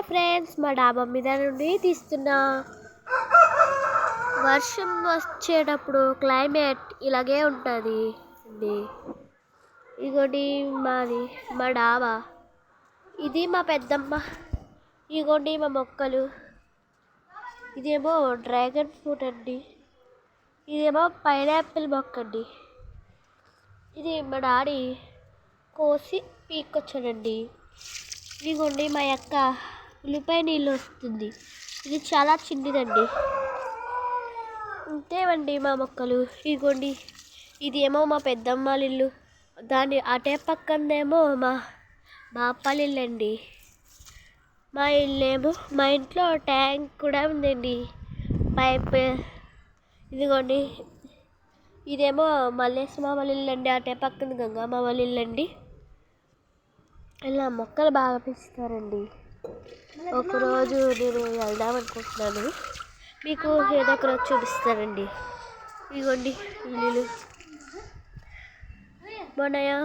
Hi friends, మా డాబా మీద నుండి తీస్తున్నా. వర్షం వచ్చేటప్పుడు క్లైమేట్ ఇలాగే ఉంటుంది అండి. ఇగోండి మా డాబా. ఇది మా పెద్దమ్మ. ఇగోండి మా మొక్కలు. ఇదేమో డ్రాగన్ ఫ్రూట్ అండి. ఇదేమో పైనాపిల్ మొక్క అండి. ఇది మా డాడీ కోసి పీక్కొచ్చాడండి. ఇదిగోండి మా అక్క ఉల్లిపాయ నీళ్ళు వస్తుంది. ఇది చాలా చిన్నదండి. ఇంతేమండి మా మొక్కలు. ఇదిగోండి ఇదేమో మా పెద్దమ్మ ఇల్లు. దాని అటే పక్కనేమో మా బాపల్లి ఇల్లు అండి. మా ఇల్లేమో మా ఇంట్లో ట్యాంక్ కూడా ఉందండి, పైప్. ఇదిగోండి ఇదేమో మల్లేశమ్మ వాళ్ళ ఇల్లు అండి. అటే పక్కన గంగమ్మ వాళ్ళ ఇల్లు అండి. ఇలా మొక్కలు బాగా పెంచుతారండి. ఒకరోజు నేను వెళ్దాం అనుకుంటున్నాను, మీకు ఏదో ఒక రోజు చూపిస్తానండి. ఇదిగోండి ఇల్లు మొన్నయా